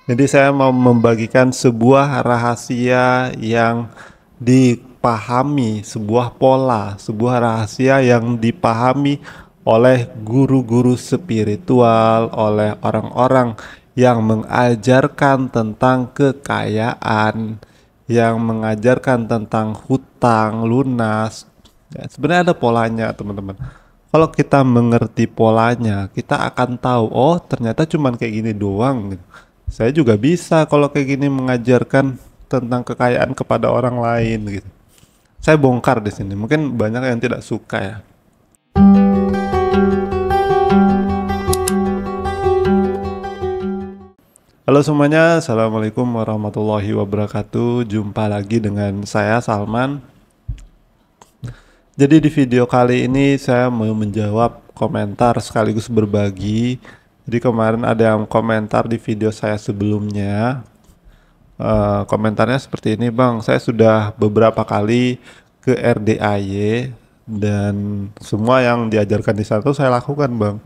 Jadi saya mau membagikan sebuah rahasia yang dipahami, sebuah pola, sebuah rahasia yang dipahami oleh guru-guru spiritual, oleh orang-orang yang mengajarkan tentang kekayaan, yang mengajarkan tentang hutang lunas. Ya, sebenarnya ada polanya, teman-teman. Kalau kita mengerti polanya, kita akan tahu, oh ternyata cuman kayak gini doang gitu. Saya juga bisa kalau kayak gini mengajarkan tentang kekayaan kepada orang lain gitu. Saya bongkar di sini. Mungkin banyak yang tidak suka ya. Halo semuanya, assalamualaikum warahmatullahi wabarakatuh. Jumpa lagi dengan saya Salman. Jadi di video kali ini saya mau menjawab komentar sekaligus berbagi. Jadi kemarin ada yang komentar di video saya sebelumnya. Komentarnya seperti ini, Bang. Saya sudah beberapa kali ke RDAY dan semua yang diajarkan di sana tuh saya lakukan, Bang.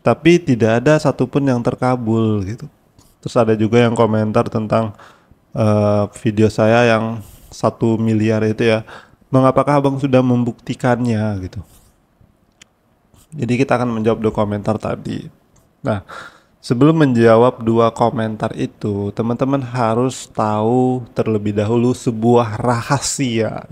Tapi tidak ada satupun yang terkabul gitu. Terus ada juga yang komentar tentang video saya yang 1 miliar itu ya. Bang, apakah Abang sudah membuktikannya gitu? Jadi kita akan menjawab dua komentar tadi. Nah, sebelum menjawab dua komentar itu, teman-teman harus tahu terlebih dahulu sebuah rahasia.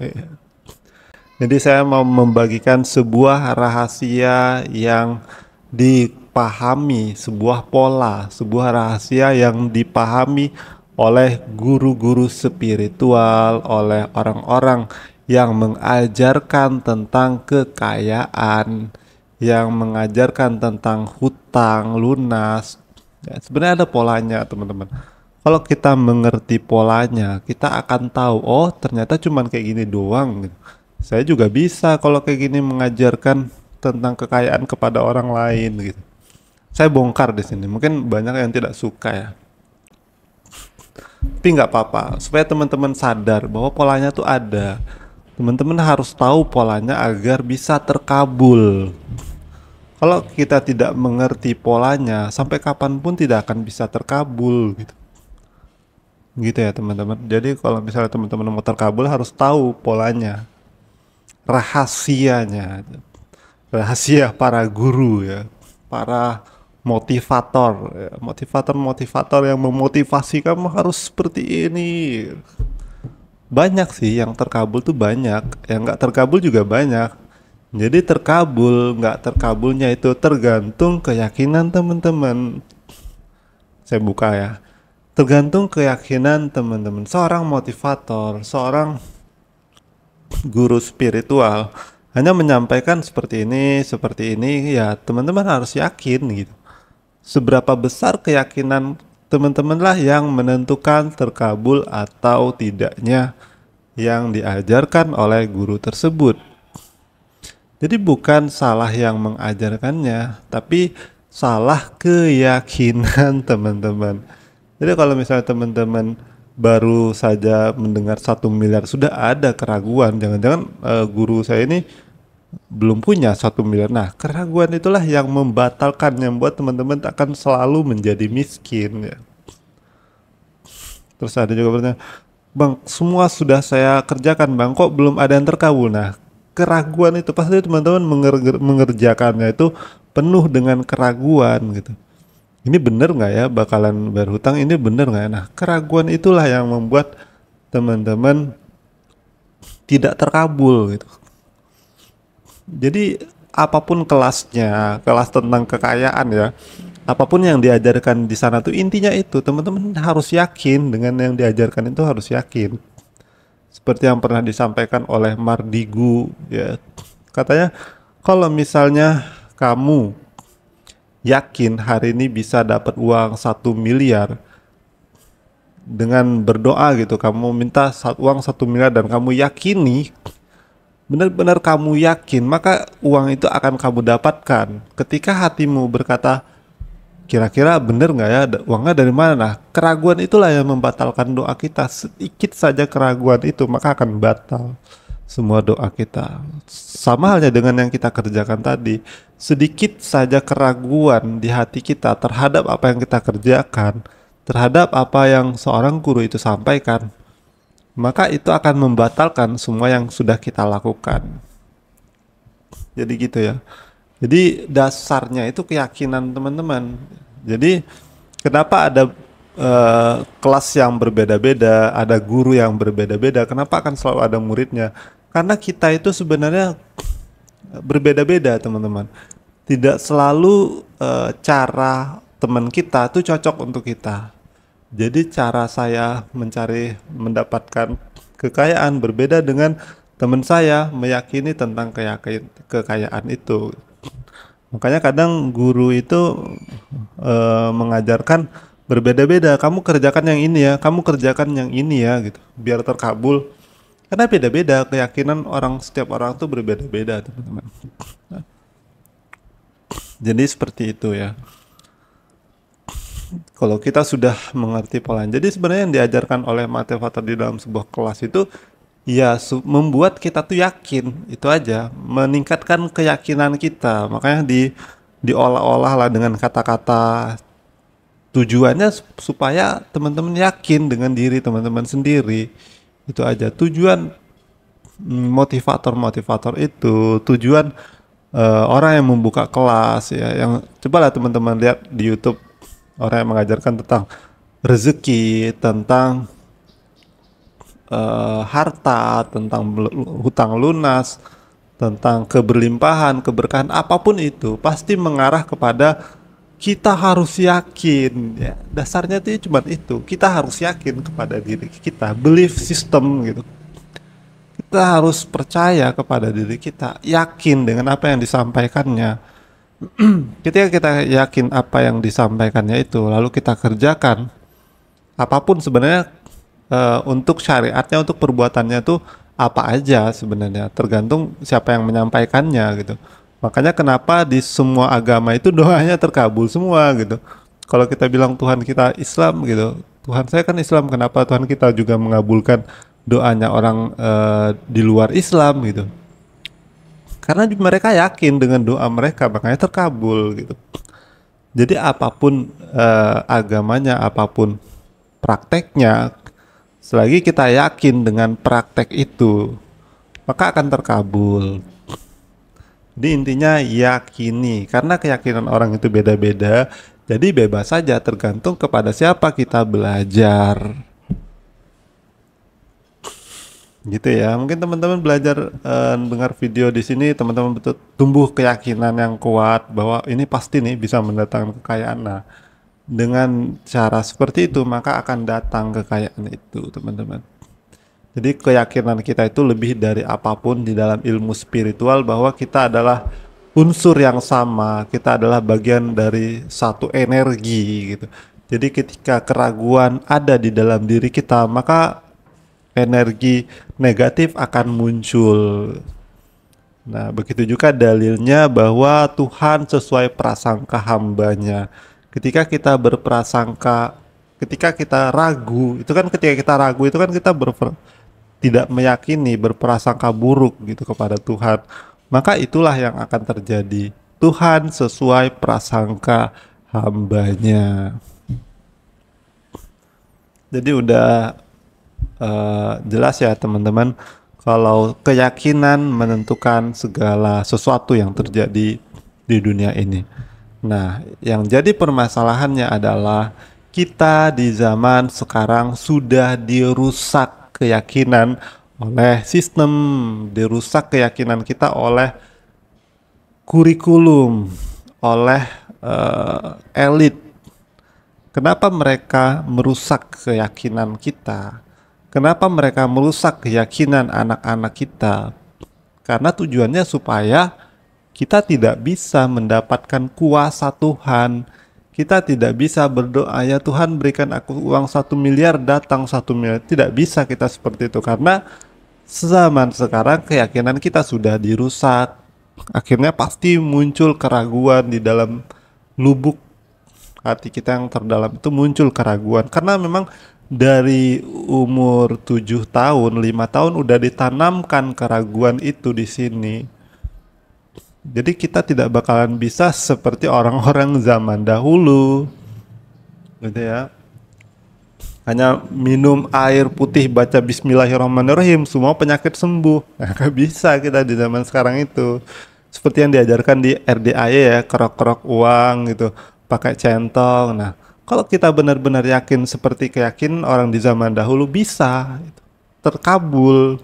Jadi saya mau membagikan sebuah rahasia yang dipahami, sebuah pola, sebuah rahasia yang dipahami oleh guru-guru spiritual, oleh orang-orang yang mengajarkan tentang kekayaan, yang mengajarkan tentang hutang lunas. Ya, sebenarnya ada polanya, teman-teman. Kalau kita mengerti polanya, kita akan tahu, oh ternyata cuman kayak gini doang gitu. Saya juga bisa kalau kayak gini mengajarkan tentang kekayaan kepada orang lain gitu. Saya bongkar di sini. Mungkin banyak yang tidak suka ya. Tapi nggak apa-apa. Supaya teman-teman sadar bahwa polanya tuh ada. Teman-teman harus tahu polanya agar bisa terkabul. Kalau kita tidak mengerti polanya, sampai kapanpun tidak akan bisa terkabul gitu. Gitu ya teman-teman. Jadi kalau misalnya teman-teman mau terkabul harus tahu polanya, rahasianya, rahasia para guru ya, para motivator ya. Motivator yang memotivasi kamu harus seperti ini. Banyak sih yang terkabul tuh banyak, yang nggak terkabul juga banyak. Jadi terkabul nggak terkabulnya itu tergantung keyakinan teman-teman. Saya buka ya. Tergantung keyakinan teman-teman. Seorang motivator, seorang guru spiritual hanya menyampaikan seperti ini, ya teman-teman harus yakin gitu. Seberapa besar keyakinan teman-teman lah yang menentukan terkabul atau tidaknya yang diajarkan oleh guru tersebut. Jadi bukan salah yang mengajarkannya, tapi salah keyakinan teman-teman. Jadi kalau misalnya teman-teman baru saja mendengar 1 miliar sudah ada keraguan, jangan-jangan guru saya ini belum punya 1 miliar. Nah, keraguan itulah yang membatalkan, yang membuat teman-teman akan selalu menjadi miskin ya. Terus ada juga bertanya, Bang, semua sudah saya kerjakan Bang, kok belum ada yang terkabul? Nah, keraguan itu pasti teman-teman mengerjakannya itu penuh dengan keraguan gitu. Ini bener nggak ya bakalan bayar hutang, ini bener nggak ya? Nah, keraguan itulah yang membuat teman-teman tidak terkabul gitu. Jadi apapun kelasnya, kelas tentang kekayaan ya, apapun yang diajarkan di sana tuh intinya itu teman-teman harus yakin dengan yang diajarkan, itu harus yakin. Seperti yang pernah disampaikan oleh Mardigu ya, katanya kalau misalnya kamu yakin hari ini bisa dapat uang 1 miliar dengan berdoa gitu, kamu minta uang 1 miliar dan kamu yakini, benar-benar kamu yakin, maka uang itu akan kamu dapatkan. Ketika hatimu berkata, kira-kira bener nggak ya uangnya dari mana? Nah, keraguan itulah yang membatalkan doa kita. Sedikit saja keraguan itu maka akan batal semua doa kita. Sama halnya dengan yang kita kerjakan tadi. Sedikit saja keraguan di hati kita terhadap apa yang kita kerjakan, terhadap apa yang seorang guru itu sampaikan, maka itu akan membatalkan semua yang sudah kita lakukan. Jadi gitu ya. Jadi dasarnya itu keyakinan teman-teman. Jadi kenapa ada kelas yang berbeda-beda, ada guru yang berbeda-beda, kenapa akan selalu ada muridnya? Karena kita itu sebenarnya berbeda-beda teman-teman. Tidak selalu cara teman kita itu cocok untuk kita. Jadi cara saya mencari mendapatkan kekayaan berbeda dengan teman saya meyakini tentang kekayaan itu. Makanya kadang guru itu mengajarkan berbeda-beda. Kamu kerjakan yang ini ya, kamu kerjakan yang ini ya, gitu. Biar terkabul. Karena beda-beda keyakinan setiap orang tuh berbeda-beda, teman-teman. Jadi seperti itu ya. Kalau kita sudah mengerti polanya, jadi sebenarnya yang diajarkan oleh motivator di dalam sebuah kelas itu ya membuat kita tuh yakin, itu aja, meningkatkan keyakinan kita. Makanya diolah-olah lah dengan kata-kata, tujuannya supaya teman-teman yakin dengan diri teman-teman sendiri. Itu aja tujuan motivator itu, tujuan orang yang membuka kelas ya, yang cobalah teman-teman lihat di YouTube, orang yang mengajarkan tentang rezeki, tentang harta, tentang hutang lunas, tentang keberlimpahan, keberkahan, apapun itu pasti mengarah kepada kita harus yakin ya. Dasarnya itu cuma itu, kita harus yakin kepada diri kita, belief system gitu. Kita harus percaya kepada diri kita, yakin dengan apa yang disampaikannya. Ketika kita yakin apa yang disampaikannya itu, lalu kita kerjakan, apapun sebenarnya untuk syariatnya, untuk perbuatannya tuh apa aja sebenarnya, tergantung siapa yang menyampaikannya gitu. Makanya kenapa di semua agama itu doanya terkabul semua gitu. Kalau kita bilang Tuhan kita Islam gitu, Tuhan saya kan Islam, kenapa Tuhan kita juga mengabulkan doanya orang di luar Islam gitu? Karena mereka yakin dengan doa mereka, makanya terkabul gitu. Jadi apapun agamanya, apapun prakteknya, selagi kita yakin dengan praktek itu, maka akan terkabul. Jadi intinya yakini, karena keyakinan orang itu beda-beda, jadi bebas saja, tergantung kepada siapa kita belajar. Gitu ya, mungkin teman-teman belajar dengar video di sini, teman-teman betul tumbuh keyakinan yang kuat bahwa ini pasti nih bisa mendatangkan kekayaan. Nah, dengan cara seperti itu maka akan datang kekayaan itu, teman-teman. Jadi keyakinan kita itu lebih dari apapun di dalam ilmu spiritual, bahwa kita adalah unsur yang sama, kita adalah bagian dari satu energi gitu. Jadi ketika keraguan ada di dalam diri kita, maka energi negatif akan muncul. Nah, begitu juga dalilnya bahwa Tuhan sesuai prasangka hambanya. Ketika kita berprasangka, ketika kita ragu, itu kan ketika kita ragu itu kan kita tidak meyakini, berprasangka buruk gitu kepada Tuhan. Maka itulah yang akan terjadi. Tuhan sesuai prasangka hambanya. Jadi udah jelas ya teman-teman, kalau keyakinan menentukan segala sesuatu yang terjadi di dunia ini. Nah, yang jadi permasalahannya adalah kita di zaman sekarang sudah dirusak keyakinan oleh sistem, dirusak keyakinan kita oleh kurikulum, oleh elit. Kenapa mereka merusak keyakinan kita? Kenapa mereka merusak keyakinan anak-anak kita? Karena tujuannya supaya kita tidak bisa mendapatkan kuasa Tuhan. Kita tidak bisa berdoa, ya Tuhan berikan aku uang 1 miliar, datang 1 miliar. Tidak bisa kita seperti itu, karena zaman sekarang keyakinan kita sudah dirusak. Akhirnya pasti muncul keraguan di dalam lubuk hati kita yang terdalam, itu muncul keraguan. Karena memang dari umur 7 tahun, 5 tahun udah ditanamkan keraguan itu di sini. Jadi kita tidak bakalan bisa seperti orang-orang zaman dahulu, gitu ya. hanya minum air putih, baca Bismillahirrahmanirrahim, semua penyakit sembuh. Nah, gak bisa kita di zaman sekarang itu. Seperti yang diajarkan di RDAY ya, kerok-kerok uang gitu, pakai centong. Nah, kalau kita benar-benar yakin seperti keyakinan orang di zaman dahulu, bisa gitu, terkabul.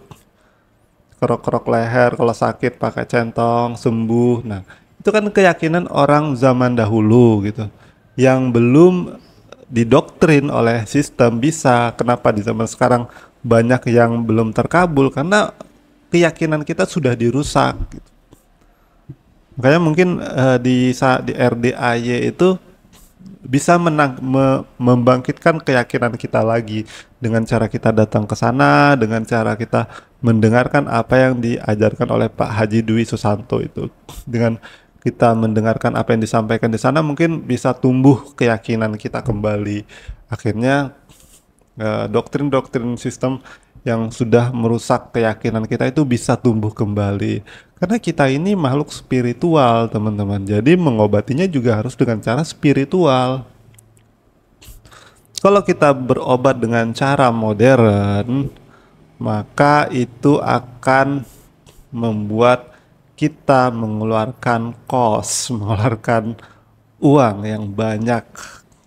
Kerok-kerok leher kalau sakit pakai centong sembuh. Nah, itu kan keyakinan orang zaman dahulu gitu, yang belum didoktrin oleh sistem bisa. Kenapa di zaman sekarang banyak yang belum terkabul? Karena keyakinan kita sudah dirusak gitu. Makanya mungkin di saat di RDAY itu bisa membangkitkan keyakinan kita lagi dengan cara kita datang ke sana, dengan cara kita mendengarkan apa yang diajarkan oleh Pak Haji Dwi Susanto itu. Dengan kita mendengarkan apa yang disampaikan di sana, mungkin bisa tumbuh keyakinan kita kembali. Akhirnya doktrin-doktrin sistem yang sudah merusak keyakinan kita itu bisa tumbuh kembali. Karena kita ini makhluk spiritual, teman-teman. Jadi mengobatinya juga harus dengan cara spiritual. Kalau kita berobat dengan cara modern, maka itu akan membuat kita mengeluarkan kos, mengeluarkan uang yang banyak.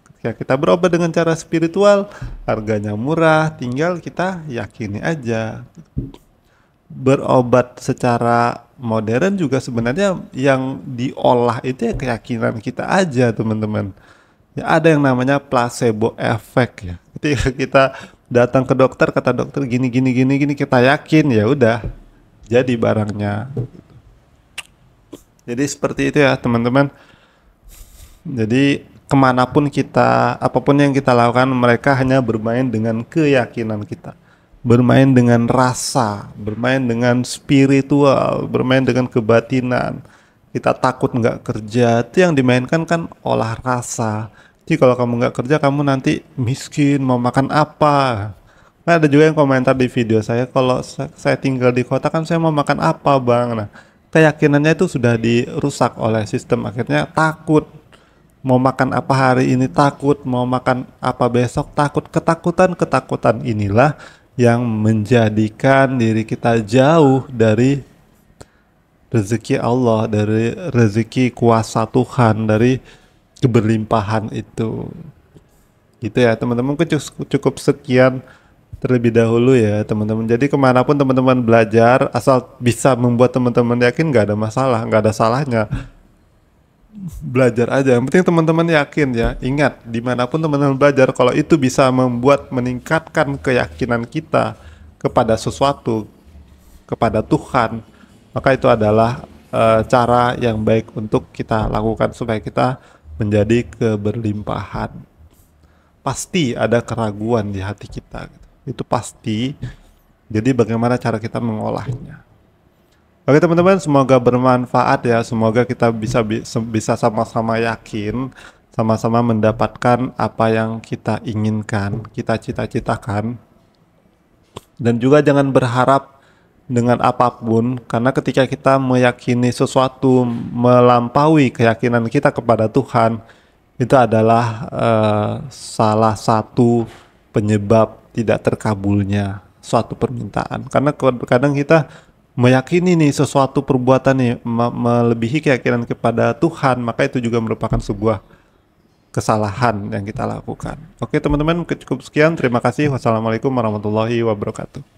Ketika kita berobat dengan cara spiritual, harganya murah, tinggal kita yakini aja. Berobat secara modern juga sebenarnya yang diolah itu ya keyakinan kita aja, teman-teman. Ya ada yang namanya placebo effect ya. Ketika kita datang ke dokter, kata dokter gini gini gini gini, kita yakin, ya udah jadi barangnya. Jadi seperti itu ya, teman-teman. Jadi kemanapun kita, apapun yang kita lakukan, mereka hanya bermain dengan keyakinan kita, bermain dengan rasa, bermain dengan spiritual, bermain dengan kebatinan. Kita takut nggak kerja, itu yang dimainkan kan olah rasa. Jadi kalau kamu nggak kerja, kamu nanti miskin, mau makan apa? Nah, ada juga yang komentar di video saya, kalau saya tinggal di kota kan saya mau makan apa bang? Nah, keyakinannya itu sudah dirusak oleh sistem, akhirnya takut. Mau makan apa hari ini takut, mau makan apa besok takut. Ketakutan inilah yang menjadikan diri kita jauh dari rezeki Allah, dari rezeki kuasa Tuhan, dari keberlimpahan itu. Gitu ya teman-teman, cukup sekian terlebih dahulu ya teman-teman. Jadi kemanapun teman-teman belajar, asal bisa membuat teman-teman yakin, nggak ada masalah, nggak ada salahnya. Belajar aja, yang penting teman-teman yakin ya. Ingat, dimanapun teman-teman belajar, kalau itu bisa membuat meningkatkan keyakinan kita kepada sesuatu, kepada Tuhan, maka itu adalah cara yang baik untuk kita lakukan supaya kita menjadi keberlimpahan. Pasti ada keraguan di hati kita, itu pasti. Jadi bagaimana cara kita mengolahnya? Oke teman-teman, semoga bermanfaat ya. Semoga kita bisa sama-sama yakin, sama-sama mendapatkan apa yang kita inginkan, kita cita-citakan. Dan juga jangan berharap dengan apapun, karena ketika kita meyakini sesuatu melampaui keyakinan kita kepada Tuhan, itu adalah salah satu penyebab tidak terkabulnya suatu permintaan. Karena kadang kita meyakini nih sesuatu perbuatan nih melebihi keyakinan kepada Tuhan, maka itu juga merupakan sebuah kesalahan yang kita lakukan. Oke teman-teman, cukup sekian. Terima kasih. Wassalamualaikum warahmatullahi wabarakatuh.